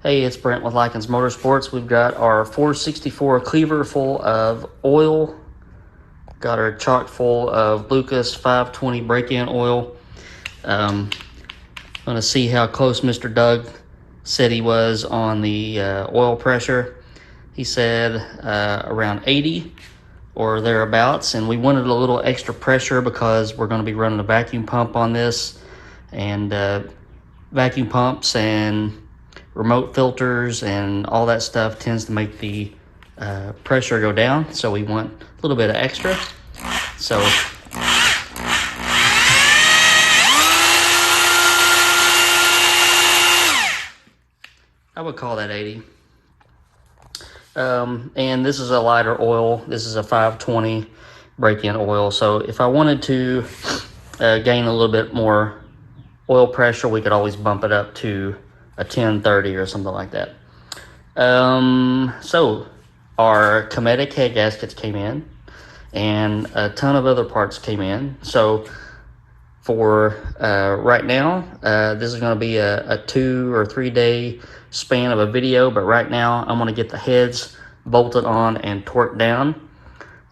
Hey, it's Brent with Lykins Motorsports. We've got our 464 Clevor full of oil. Got our chock full of Lykins 520 break-in oil. Going to see how close Mr. Doug said he was on the oil pressure. He said around 80 or thereabouts, and we wanted a little extra pressure because we're going to be running a vacuum pump on this, and vacuum pumps and remote filters and all that stuff tends to make the pressure go down, so we want a little bit of extra. So I would call that 80. And this is a lighter oil. This is a 520 break-in oil, so if I wanted to gain a little bit more oil pressure, we could always bump it up to a 1030 or something like that. So our Cometic head gaskets came in, and a ton of other parts came in. So for right now, this is going to be a 2 or 3 day span of a video, but right now I'm going to get the heads bolted on and torqued down,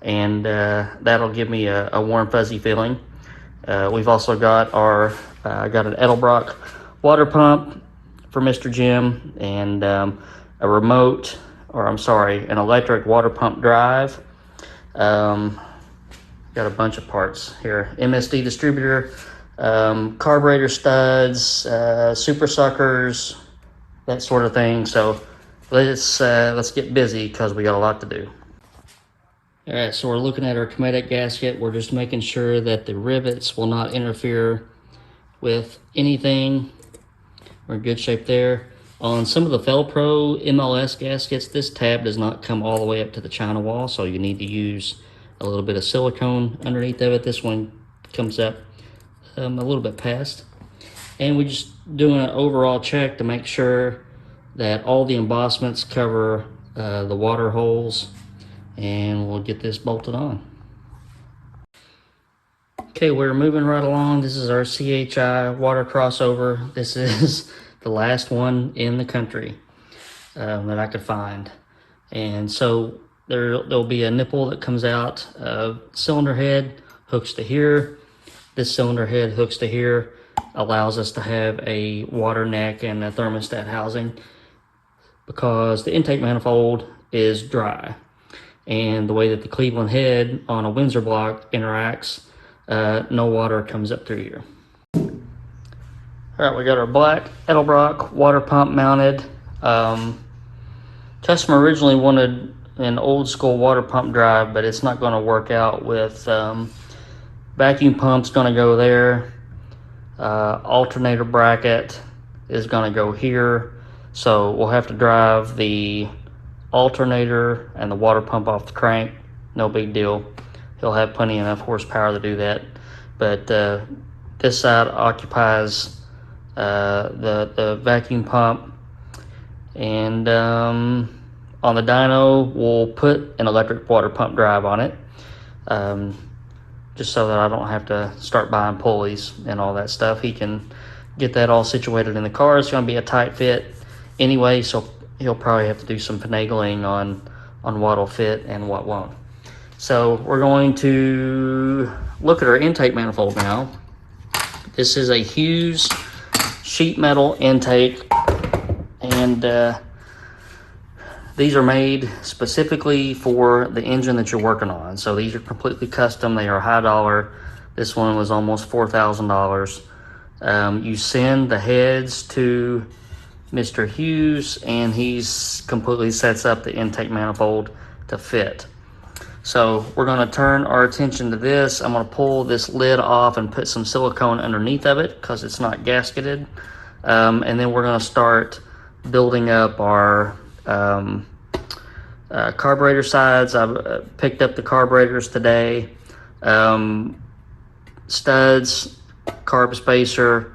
and that'll give me a warm fuzzy feeling. We've also got our I got an Edelbrock water pump for Mr. Jim, and a remote, or I'm sorry, an electric water pump drive. Got a bunch of parts here. MSD distributor, carburetor studs, super suckers, that sort of thing. So let's get busy because we got a lot to do. All right, so we're looking at our Cometic gasket. We're just making sure that the rivets will not interfere with anything. We're in good shape there. On some of the Felpro MLS gaskets, this tab does not come all the way up to the China wall, so you need to use a little bit of silicone underneath of it. This one comes up a little bit past. And we're just doing an overall check to make sure that all the embossments cover the water holes, and we'll get this bolted on. Okay, we're moving right along. This is our CHI water crossover. This is the last one in the country that I could find. And so there'll be a nipple that comes out. Cylinder head hooks to here. This cylinder head hooks to here. Allows us to have a water neck and a thermostat housing because the intake manifold is dry. And the way that the Cleveland head on a Windsor block interacts, no water comes up through here. All right, we got our black Edelbrock water pump mounted. Customer originally wanted an old school water pump drive, but it's not going to work out with vacuum pump's going to go there. Alternator bracket is going to go here. So we'll have to drive the alternator and the water pump off the crank. No big deal. He'll have plenty enough horsepower to do that. But this side occupies the vacuum pump. And on the dyno, we'll put an electric water pump drive on it. Just so that I don't have to start buying pulleys and all that stuff. He can get that all situated in the car. It's going to be a tight fit anyway, so he'll probably have to do some finagling on what'll fit and what won't. So we're going to look at our intake manifold now. This is a Hughes sheet metal intake, and these are made specifically for the engine that you're working on. So these are completely custom. They are high dollar. This one was almost $4,000. You send the heads to Mr. Hughes, and he's completely sets up the intake manifold to fit. So we're going to turn our attention to this. I'm going to pull this lid off and put some silicone underneath of it because it's not gasketed. And then we're going to start building up our carburetor sides. I picked up the carburetors today. Studs, carb spacer,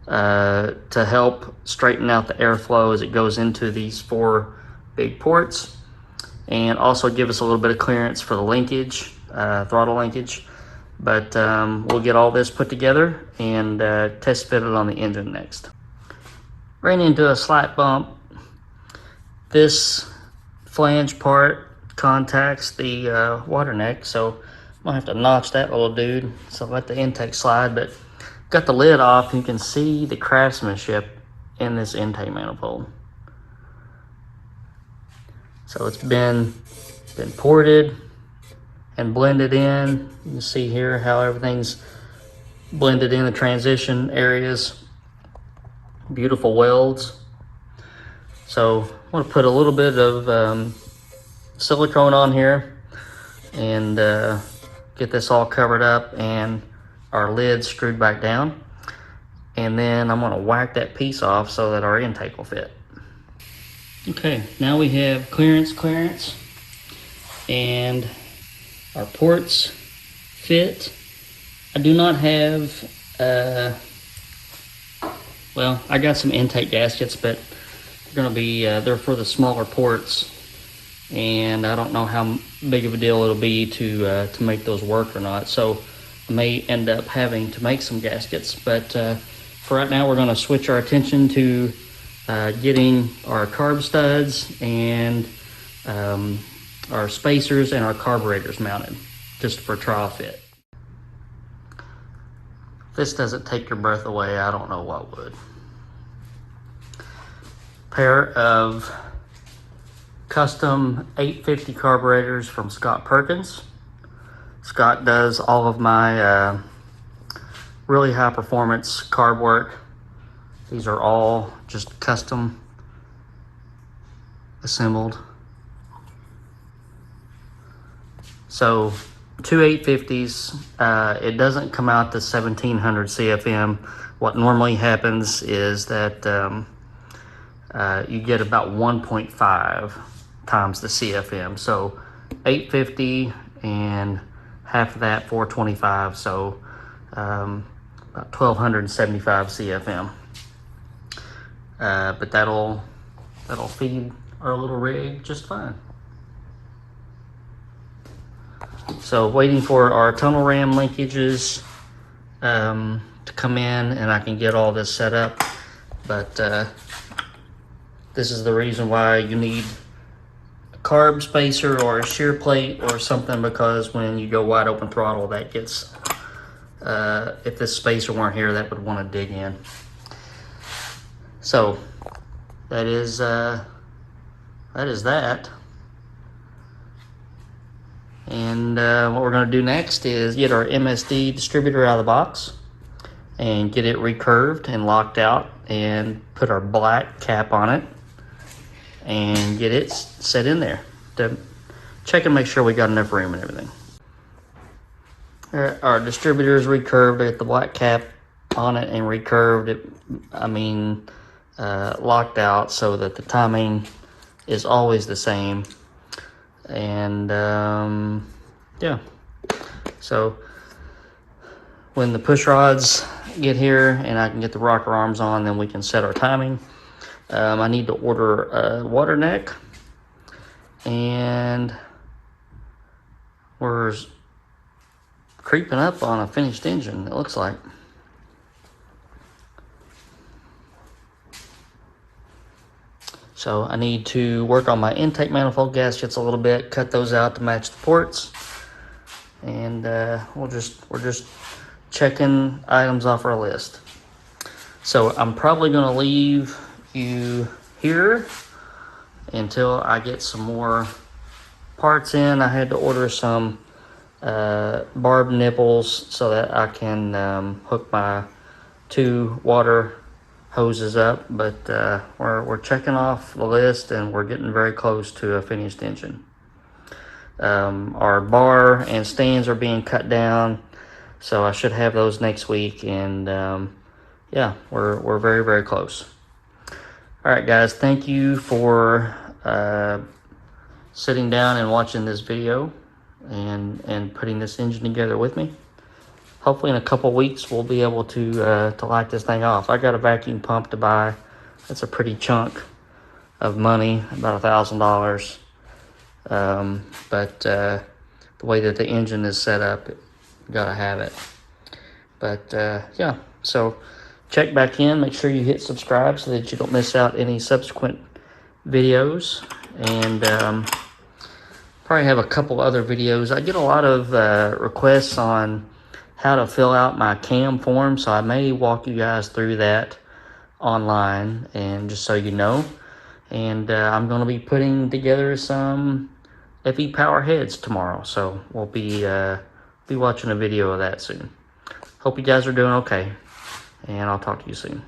to help straighten out the airflow as it goes into these 4 big ports, and also give us a little bit of clearance for the linkage, throttle linkage. But we'll get all this put together and test fit it on the engine next. Ran into a slight bump. This flange part contacts the water neck, so I'm gonna have to notch that little dude. So let the intake slide, but got the lid off. You can see the craftsmanship in this intake manifold. So it's been ported and blended in. You can see here how everything's blended in the transition areas. Beautiful welds. So I'm going to put a little bit of silicone on here and get this all covered up and our lid screwed back down. And then I'm going to whack that piece off so that our intake will fit. Okay, now we have clearance, and our ports fit. I do not have, well, I got some intake gaskets, but they're gonna be, they're for the smaller ports, and I don't know how big of a deal it'll be to make those work or not. So I may end up having to make some gaskets, but for right now, we're gonna switch our attention to getting our carb studs and our spacers and our carburetors mounted, just for trial fit. If this doesn't take your breath away, I don't know what would. Pair of custom 850 carburetors from Scott Perkins. Scott does all of my really high performance carb work. These are all just custom assembled. So 2 850s, it doesn't come out to 1700 CFM. What normally happens is that you get about 1.5 times the CFM. So 850 and half of that 425, so about 1275 CFM. But that'll feed our little rig just fine. So waiting for our tunnel ram linkages to come in, and I can get all this set up. But this is the reason why you need a carb spacer or a shear plate or something, because when you go wide open throttle, that gets, if this spacer weren't here, that would want to dig in. So that is that. And what we're going to do next is get our MSD distributor out of the box and get it recurved and locked out, and put our black cap on it and get it set in there to check and make sure we got enough room and everything. Our distributor is recurved. I get the black cap on it and recurved it, locked out so that the timing is always the same. And yeah, so when the push rods get here and I can get the rocker arms on, then we can set our timing. I need to order a water neck, and we're creeping up on a finished engine, it looks like. So I need to work on my intake manifold gaskets a little bit, cut those out to match the ports, and we're just checking items off our list. So I'm probably going to leave you here until I get some more parts in. I had to order some barb nipples so that I can hook my 2 water hoses up, but we're checking off the list, and we're getting very close to a finished engine. Our bar and stands are being cut down, so I should have those next week, and yeah, we're very, very close. All right, guys, thank you for sitting down and watching this video and putting this engine together with me. Hopefully in a couple weeks we'll be able to light this thing off. I got a vacuum pump to buy. That's a pretty chunk of money, about $1,000. But the way that the engine is set up, Gotta have it. But yeah, so check back in. Make sure you hit subscribe so that you don't miss out any subsequent videos. And probably have a couple other videos. I get a lot of requests on how to fill out my CAM form, so I may walk you guys through that online, and just so you know. And I'm going to be putting together some FE Power heads tomorrow, so we'll be watching a video of that soon. Hope you guys are doing okay, and I'll talk to you soon.